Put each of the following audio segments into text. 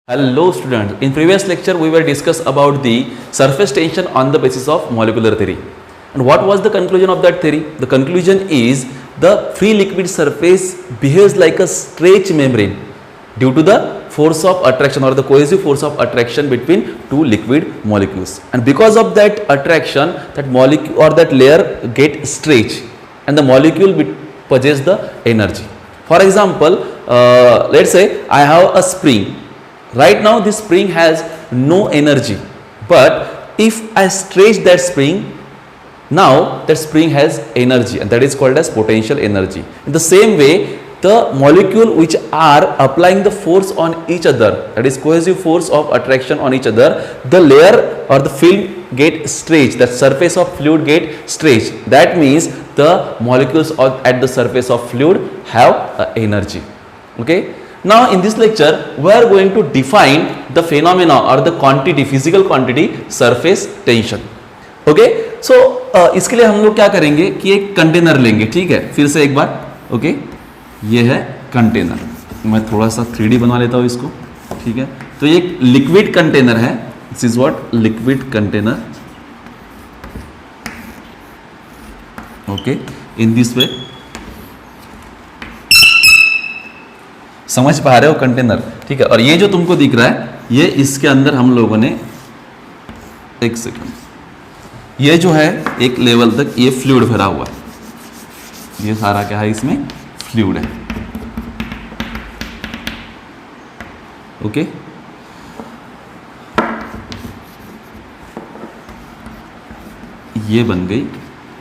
Hello students, in previous lecture we were discuss about the surface tension on the basis of molecular theory. And what was the conclusion of that theory? The conclusion is the free liquid surface behaves like a stretch membrane due to the force of attraction or the cohesive force of attraction between two liquid molecules. And because of that attraction, that molecule or that layer get stretched and the molecule possess the energy. For example, let's say I have a spring. Right now this spring has no energy, but if I stretch that spring, now that spring has energy and that is called as potential energy. In the same way, the molecule which are applying the force on each other, that is cohesive force of attraction on each other, the layer or the film get stretched, the surface of fluid get stretched. That means the molecules at the surface of fluid have energy. Okay. Now in this lecture we are going to define the phenomena or the quantity, physical quantity surface tension. Okay so इसके लिए हम लोग क्या करेंगे कि एक container लेंगे. ठीक है, फिर से एक बार. ओके, ये है कंटेनर. मैं थोड़ा सा 3D बनवा लेता हूँ इसको. ठीक है, तो ये एक लिक्विड कंटेनर है. This is what liquid container. Okay, in this way समझ पा रहे हो कंटेनर. ठीक है, और ये जो तुमको दिख रहा है ये इसके अंदर हम लोगों ने एक सेकंड, ये जो है एक लेवल तक ये फ्लूइड भरा हुआ है. ये सारा क्या है, इसमें फ्लूइड है. ओके, ये बन गई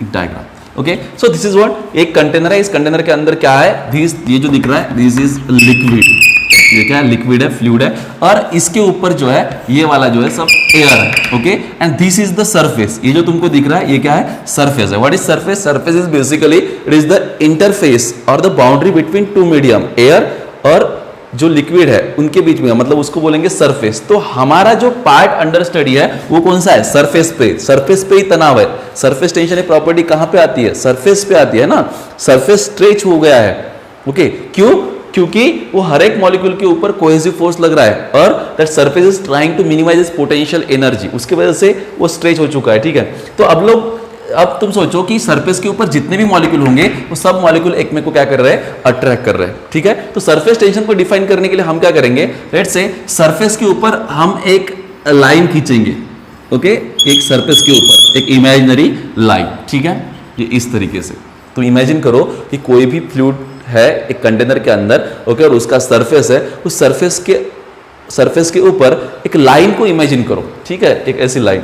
diagram. Okay, so this is what एक कंटेनर है. इस कंटेनर के अंदर क्या है, दिस ये जो दिख रहा है दिस इज लिक्विड. ये क्या है, लिक्विड है, फ्लूइड है. और इसके ऊपर जो है ये वाला जो है सब एयर है. Okay, and this is the surface. ये जो तुमको दिख रहा है ये क्या है, सरफेस है. What is surface? Surface is basically it is the interface और the boundary between two medium, air और जो लिक्विड है उनके बीच में, मतलब उसको बोलेंगे सरफेस. तो हमारा जो पार्ट अंडर स्टडी है वो कौन सा है, सरफेस पे. सरफेस पे ही तनाव है. सरफेस टेंशन प्रॉपर्टी कहां पे आती है, सरफेस पे आती है ना. सरफेस स्ट्रेच हो गया है. ओके, क्यों? क्योंकि वो हर एक मॉलिक्यूल के ऊपर कोहेसिव फोर्स लग रहा है और that surface is trying to minimise its potential energy. उसकी वजह से वो स्ट्रेच हो चुका है. ठीक है, तो अब तुम सोचो कि सरफेस के ऊपर जितने भी मॉलिक्यूल होंगे वो सब मॉलिक्यूल एक में को क्या कर रहे हैं, अट्रैक्ट कर रहे हैं. ठीक है, तो सरफेस टेंशन को डिफाइन करने के लिए हम क्या करेंगे, लेट्स से सरफेस के ऊपर हम एक लाइन खींचेंगे. ओके, एक सरफेस के ऊपर एक इमेजिनरी लाइन. ठीक है, ये इस तरीके से. तो इमेजिन करो कि कोई भी फ्लूइड है एक कंटेनर के अंदर. ओके, और उसका सरफेस है, उस सरफेस के ऊपर एक लाइन को इमेजिन करो. ठीक है, एक ऐसी लाइन.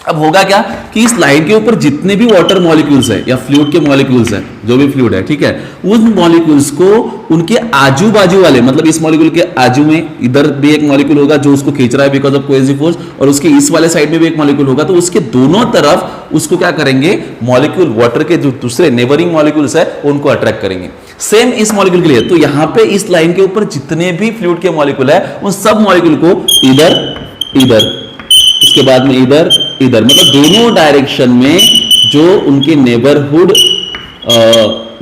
अब होगा क्या कि इस लाइन के ऊपर जितने भी वाटर मॉलिक्यूल्स है या फ्लूइड के मॉलिक्यूल्स है, जो भी फ्लूइड है, ठीक है, उन मॉलिक्यूल्स को उनके आजू बाजू वाले, मतलब इस मॉलिक्यूल के आजू में इधर भी एक मॉलिक्यूल होगा जो उसको खींच रहा है बिकॉज ऑफ कोहेसिव फोर्स, और उसके इस वाले साइड में भी एक मॉलिक्यूल होगा. तो उसके दोनों तरफ उसको क्या करेंगे, मॉलिक्यूल वाटर के जो दूसरे नेबरिंग मॉलिक्यूल्स है उनको अट्रैक्ट करेंगे. सेम इस मॉलिक्यूल के लिए. तो यहां पे इस लाइन के ऊपर जितने भी फ्लूइड के मॉलिक्यूल है उन सब मॉलिक्यूल को इधर उसके बाद में इधर, मतलब दोनों डायरेक्शन में जो उनके नेबरहुड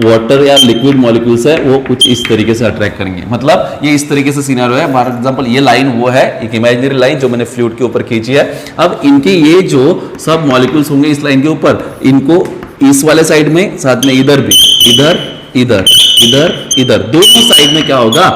वाटर या लिक्विड मॉलिक्यूल्स है वो कुछ इस तरीके से अट्रैक्ट करेंगे. मतलब ये इस तरीके से सिनेरियो है. फॉर एग्जांपल ये लाइन वो है एक इमेजिनरी लाइन जो मैंने फ्लूइड के ऊपर खींची है. अब इनके ये जो सब मॉलिक्यूल्स होंगे इस लाइन के ऊपर, इनको इस वाले साइड में, साथ में इधर भी, इधर दोनों साइड में क्या होगा,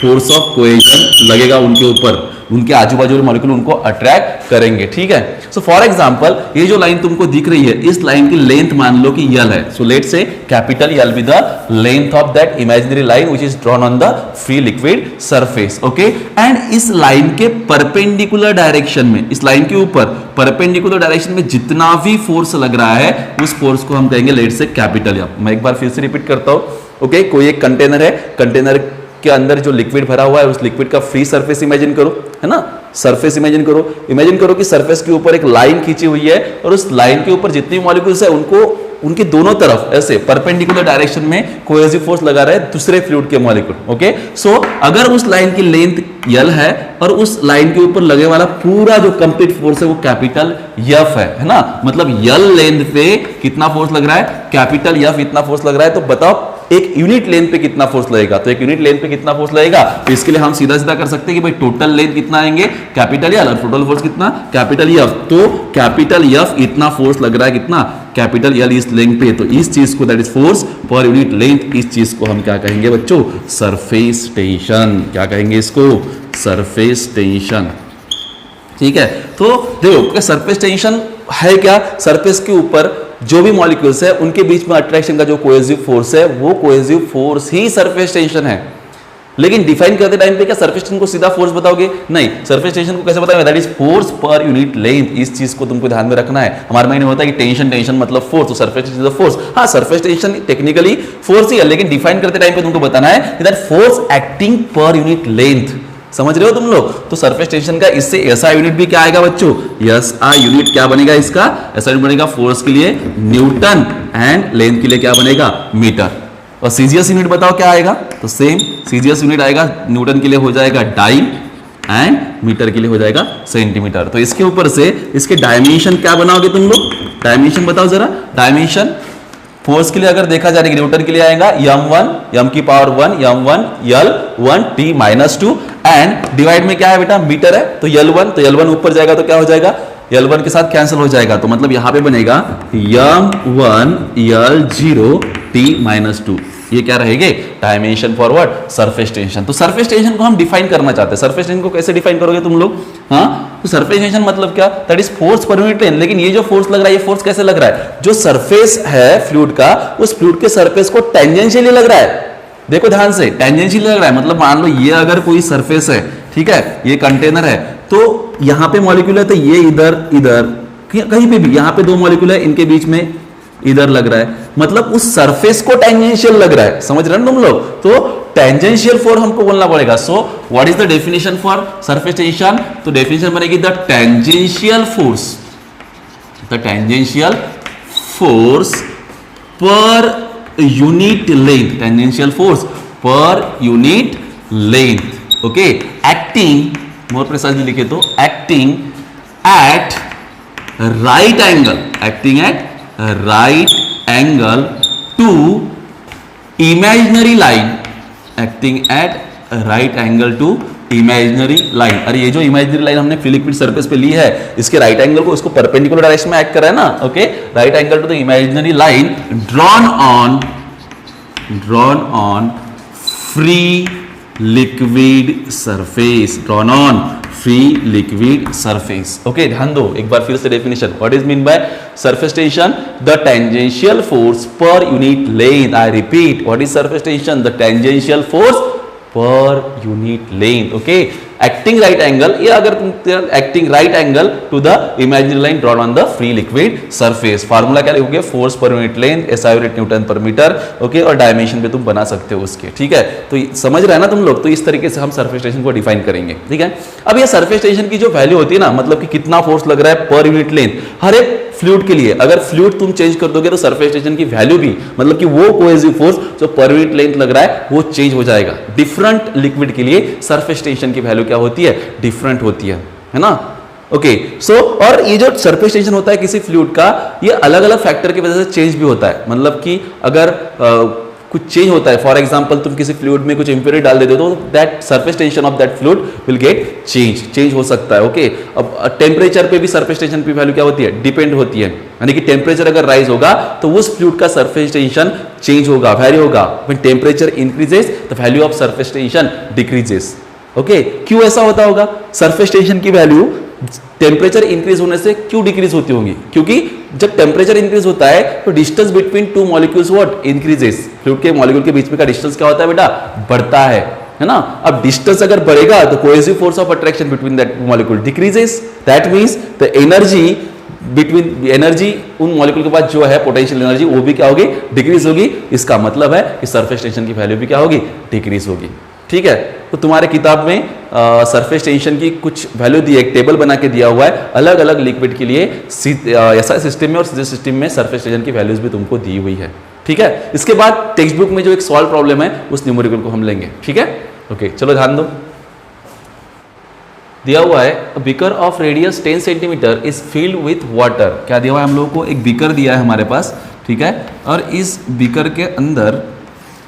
फोर्स ऑफ कोहेजन लगेगा उनके ऊपर. उनके आजू बाजू मॉलिक्यूल उनको अट्रैक्ट करेंगे. ठीक है, सो फॉर एग्जांपल ये जो लाइन तुमको दिख रही है इस लाइन की लेंथ मान लो कि यल है. So let's say capital L be the length of that imaginary line which is drawn on the free liquid surface. Okay, and इस लाइन के परपेंडिकुलर डायरेक्शन में, इस लाइन के ऊपर परपेंडिकुलर डायरेक्शन में जितना भी फोर्स लग रहा है उस फोर्स को हम कहेंगे लेट्स से कैपिटल यल. मैं एक बार फिर से रिपीट करता हूं. ओके, कोई एक कंटेनर है, कंटेनर के अंदर जो लिक्विड भरा हुआ है उस लिक्विड का फ्री सरफेस इमेजिन करो, है ना. सरफेस इमेजिन करो कि सरफेस के ऊपर एक लाइन खींची हुई है और उस लाइन के ऊपर जितनी मॉलिक्यूल्स है उनको उनके दोनों तरफ ऐसे परपेंडिकुलर डायरेक्शन में कोहेसिव फोर्स लगा रहे हैं दूसरे फ्लूइड के मॉलिक्यूल. ओके, सो अगर उस लाइन की लेंथ यल है और उस लाइन के ऊपर लगे वाला पूरा जो कंप्लीट फोर्स है वो कैपिटल एफ है ना. मतलब यल लेंथ पे कितना फोर्स लग रहा है, कैपिटल एफ इतना फोर्स लग रहा है. तो बताओ एक यूनिट लेंथ पे कितना फोर्स लगेगा, तो एक यूनिट लेंथ पे कितना फोर्स लगेगा, तो इसके लिए हम सीधा सीधा कर सकते हैं कि भाई टोटल लेंथ कितना आएंगे कैपिटल एल और टोटल फोर्स कितना कैपिटल एफ, तो कैपिटल एफ इतना फोर्स लग रहा है कितना कैपिटल एल इस लेंथ पे, तो इस चीज को that is force per unit length, इस चीज को हम क्या कहेंगे बच्चों सरफेस टेंशन, क्या कहेंगे इसको सरफेस टेंशन। ठीक है, तो देखो सरफेस टेंशन है क्या, सरफेस के ऊपर जो भी मॉलिक्यूल्स है उनके बीच में अट्रैक्शन का जो कोहेसिव फोर्स है वो कोहेसिव फोर्स ही सरफेस टेंशन है। लेकिन डिफाइन करते टाइम पे क्या सरफेस टेंशन को सीधा फोर्स बताओगे, नहीं, सरफेस टेंशन को कैसे बताओगे, that is force per unit length, इस चीज को तुमको ध्यान में रखना है। हमारे माइंड में होता है कि टेंशन मतलब फोर्स, तो सरफेस टेंशन इज फोर्स, हाँ सरफेस टेंशन टेक्निकली फोर्स ही है, लेकिन डिफाइन करते टाइम पे तुमको बताना है दैट फोर्स एक्टिंग पर यूनिट लेंथ, समझ रहे हो तुम लोग। तो सरफेस टेंशन का इससे एसआई यूनिट भी क्या आएगा बच्चों, एसआई यूनिट क्या बनेगा इसका, एसआई यूनिट बनेगा फोर्स के लिए न्यूटन एंड लेंथ के लिए क्या बनेगा मीटर। और सीजीएस यूनिट बताओ क्या आएगा, तो सेम सीजीएस यूनिट आएगा, न्यूटन के लिए हो जाएगा डाइन एंड मीटर के लिए हो जाएगा सेंटीमीटर। तो इसके ऊपर से इसके डायमेंशन क्या बनाओगे तुम लोग, डायमेंशन बताओ जरा, डायमेंशन फोर्स के लिए अगर देखा जाए न्यूटन के लिए आएगा m1 m की power 1 m1 l1 t minus 2 and divide में क्या है बेटा मीटर है, तो l1 ऊपर जाएगा तो क्या हो जाएगा l1 के साथ कैंसिल हो जाएगा, तो मतलब यहां पे बनेगा m1 l0 t माइनस 2, ये क्या रहेंगे dimension for what surface tension. तो सरफेस टेंशन को हम डिफाइन करना चाहते हैं, सरफेस टेंशन को कैसे डिफाइन करोगे तुम लोग, हाँ तो सरफेस टेंशन मतलब क्या, that is force per unit length, लेकिन ये जो फोर्स लग रहा है ये फोर्स कैसे लग रहा है, जो सरफेस है फ्लूइड का उस फ्लूइड के सरफेस को टेंजेंशियली लग रहा है, देखो ध्यान से टेंजेंशियली लग रहा है, मतलब मान लो ये अगर कोई सरफेस है, ठीक है ये कंटेनर है, तो यहां पे मॉलिक्यूल है, तो ये इधर कहीं पे भी यहां पे दो मॉलिक्यूल है, इनके बीच में इधर लग रहा है, मतलब उस सरफेस को टेंजेंशियल लग रहा है, समझ रहे हो तुम लोग, तो टेंजेंशियल फोर्स हमको बोलना पड़ेगा। So what is the definition for surface tension, तो डेफिनेशन बनेगी the tangential force per unit length, tangential force per unit length, okay, acting more precisely लिखे तो acting at right angle to imaginary line, acting at right angle to imaginary line. अरे ये जो imaginary line हमने liquid surface पे ली है, इसके राइट एंगल को इसको परपेंडिकुलर डायरेक्शन में एक्ट कर रहा है ना, okay, right angle to the imaginary line drawn on free liquid surface, drawn on free liquid surface, okay. ध्यान दो एक बार फिर से definition, what is mean by surface tension, the tangential force per unit length, I repeat what is surface tension, the tangential force per unit length, okay, acting right angle, ये अगर तुम acting right angle to the imaginary line drawn on the free liquid surface. Formula क्या लिखोगे, force per unit length, SI unit Newton पर metre, okay, और dimension पे तुम बना सकते हो उसके, ठीक है। तो समझ रहे हैं ना तुम लोग, तो इस तरीके से हम सरफेस टेंशन को डिफाइन करेंगे, ठीक है। अब ये सरफेस टेंशन की जो वैल्यू होती है ना, मतलब कि कितना फोर्स लग रहा है पर यूनिट लेंथ, हर एक फ्लूइड के लिए अगर फ्लूइड तुम चेंज कर दोगे तो सरफेस टेंशन की वैल्यू भी, मतलब कि वो कोहेसिव फोर्स जो पर यूनिट लेंथ लग रहा है वो चेंज हो जाएगा। डिफरेंट लिक्विड के लिए सरफेस टेंशन की वैल्यू क्या होती है, डिफरेंट होती है ना, ओके। सो और ये जो सरफेस टेंशन होता है किसी फ्लूइड का, ये अलग अलग फैक्टर की वजह से चेंज भी होता है, मतलब कि अगर कुछ चेंज होता है, फॉर एग्जांपल तुम किसी फ्लूइड में कुछ इंप्योरिटी डाल देते हो तो that surface tension of that fluid will get change हो सकता है, ओके। अब टेम्परेचर पे भी सरफेस टेंशन की वैल्यू क्या होती है, डिपेंड होती है, यानी कि टेम्परेचर अगर राइज होगा तो उस फ्लूइड का सरफेस टेंशन चेंज होगा, वैरी होगा। When temperature increases the value of surface tension decreases, okay. क्यों ऐसा होता होगा, सरफेस टेंशन की वैल्यू टेम्परेचर इंक्रीज होने से क्यों डिक्रीज होती होंगी, क्योंकि जब टेम्परेचर इंक्रीज होता है तो distance between two molecules what increases, fluid के मॉलिक्यूल के बीच में का डिस्टेंस क्या होता है बेटा, बढ़ता है ना। अब डिस्टेंस अगर बढ़ेगा तो cohesive force of attraction between that molecule decreases, that means the energy उन मॉलिक्यूल के पास जो है पोटेंशियल एनर्जी वो भी क्या होगी, डिक्रीज होगी। इसका मतलब है कि सरफेस टेंशन की वैल्यू भी क्या होगी, डिक्रीज होगी, ठीक है। तो तुम्हारे किताब में सरफेस टेंशन की कुछ वैल्यू दी है, एक टेबल बना के दिया हुआ है अलग अलग लिक्विड के लिए, ऐसा सिस्टम में और सीधे सिस्टम में सरफेस टेंशन की वैल्यूज भी तुमको दी हुई है, ठीक है। इसके बाद टेक्स्ट बुक में जो एक सॉल्व प्रॉब्लम है उस न्यूमेरिकल को हम लेंगे, ठीक है, ओके। चलो ध्यान दो, दिया हुआ है beaker of radius 10 centimetre is filled with water. क्या दिया हुआ है हम लोगों को, एक बीकर दिया है हमारे पास, ठीक है, और इस बीकर के अंदर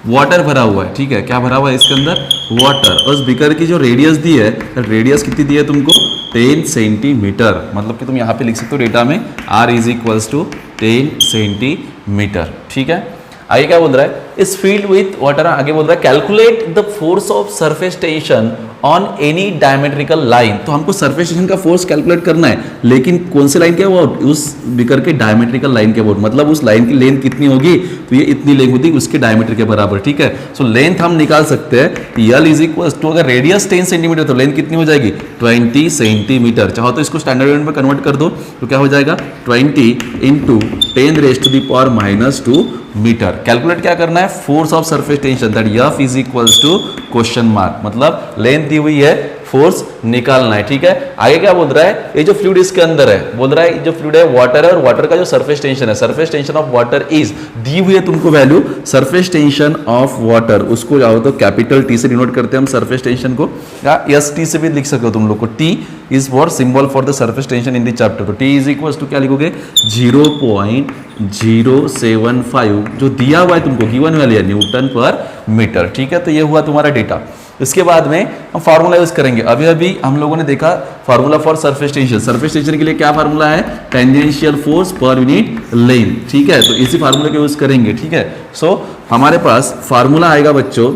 वाटर भरा हुआ है, ठीक है, क्या भरा हुआ है इसके अंदर, वाटर। और उस बीकर की जो रेडियस दी है, रेडियस कितनी दी है तुमको, 10 सेंटीमीटर। मतलब कि तुम यहाँ पे लिख सकते हो डेटा में r is equals to 10 centimetre, ठीक है। आगे क्या बोल रहा है, इस फील्ड विथ वाटर, आगे बोल रहा है calculate the force of surface tension on any diametrical line. तो हमको सरफेस टेंशन का फोर्स कैलकुलेट करना है, लेकिन कौन से लाइन के अबाउट, उस बीकर के डायमेट्रिकल लाइन के अबाउट, मतलब उस लाइन की लेंथ कितनी होगी, तो ये इतनी लेंथ होती है उसके डायमीटर के बराबर, ठीक है। सो लेंथ हम निकाल सकते हैं, यल इज इक्वल टू, अगर रेडियस 10 सेंटीमीटर तो लेंथ कितनी हो जाएगी, 20 सेंटीमीटर। चाहो तो इसको स्टैंडर्ड यूनिट में कन्वर्ट कर दो, तो क्या हो जाएगा 20 into 10 raise to the power -2 metre. Calculate क्या करना है, force of surface tension, that F is equals to question mark, मतलब लेंथ दी हुई है, फोर्स निकालना है, ठीक है। आगे क्या बोल रहा है, ये जो फ्लूइड इसके अंदर है, बोल रहा है जो फ्लूइड है वाटर है, और वाटर का जो सरफेस टेंशन है, surface tension of water is, दी हुई है तुमको value, surface tension of water, उसको जाओ तो कैपिटल टी से डिनोट करते हैं हम सरफेस टेंशन को, या एस टी से भी लिख सकते हो तुम लोग को, T is what symbol for the surface tension in the chapter. तो टी इज इक्वल टू क्या लिखोगे, 0.075 जो दिया हुआ है तुमको, गिवन वैल्यू है न्यूटन पर मीटर, ठीक है। तो ये हुआ तुम्हारा डेटा। इसके बाद में हम फार्मूला यूज करेंगे। अभी अभी हम लोगों ने देखा formula for surface tension, surface tension के लिए क्या फार्मूला है, tangential force per unit length, ठीक है। तो इसी फार्मूले को यूज करेंगे, ठीक है। सो हमारे पास फार्मूला आएगा बच्चों,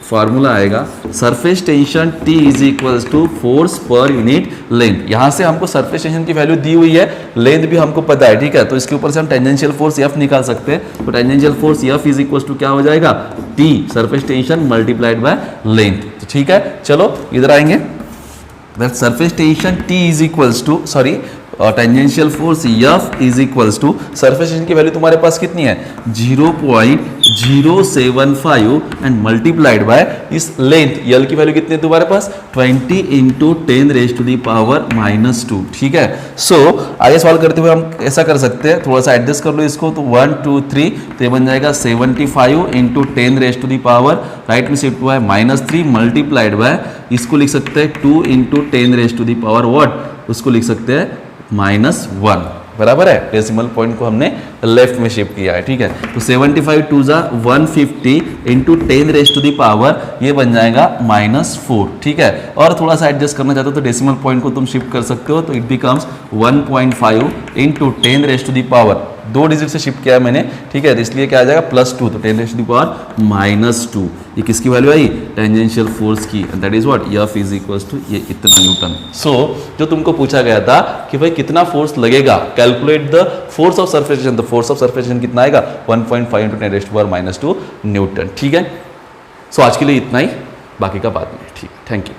फार्मूला आएगा surface tension T is equals to force per unit length. यहां से हमको सरफेस टेंशन की वैल्यू दी हुई है, लेंथ भी हमको पता है, ठीक है। तो इसके ऊपर से हम टेंजेंशियल फोर्स F निकाल सकते हैं। तो tangential force F is equals to क्या हो जाएगा, T surface tension multiplied by length, तो ठीक है। चलो इधर आएंगे, that surface tension T is equals to, sorry tangential force F is equals to, surface tension की वैल्यू तुम्हारे पास कितनी है, 0.075 एंड मल्टीप्लाइड बाय इस लेंथ L की वैल्यू कितनी है तुम्हारे पास, 20 into 10 raise to the power -2, ठीक है। सो आगे सॉल्व करते हुए हम ऐसा कर सकते हैं, थोड़ा सा एडजस्ट कर लो इसको, तो 1 2 3 तो ये बन जाएगा 75 into 10 raise to the power, right में शिफ्ट हुआ है -3 मल्टीप्लाइड बाय, इसको लिख सकते हैं 2 into 10 raise to the power what, उसको लिख सकते हैं -1, बराबर है। डेसिमल पॉइंट को हमने लेफ्ट में शिफ्ट किया है, ठीक है। तो 75 टू जा 150 into 10 raise to the power, ये बन जाएगा -4, ठीक है। और थोड़ा सा एडजस्ट करना चाहते हो तो डेसिमल पॉइंट को तुम शिफ्ट कर सकते हो, तो it becomes 1.5 into 10 raise to the power, 2 digit से शिफ्ट किया है मैंने, ठीक है। तो इसलिए क्या आ जाएगा +2, तो 10 रेज टू दी पावर -2, ये किसकी वैल्यू आई, टेंजेंशियल फोर्स की, that is what F is equals to ये इतना न्यूटन। सो जो तुमको पूछा गया था कि भाई कितना फोर्स लगेगा, calculate the force of surface tension, तो फोर्स ऑफ सरफेस टेंशन कितना आएगा, 1.5 into 10 raise to power -2 newton, ठीक है। सो आज के लिए इतना ही, बाकी का बाद में, ठीक, थैंक यू।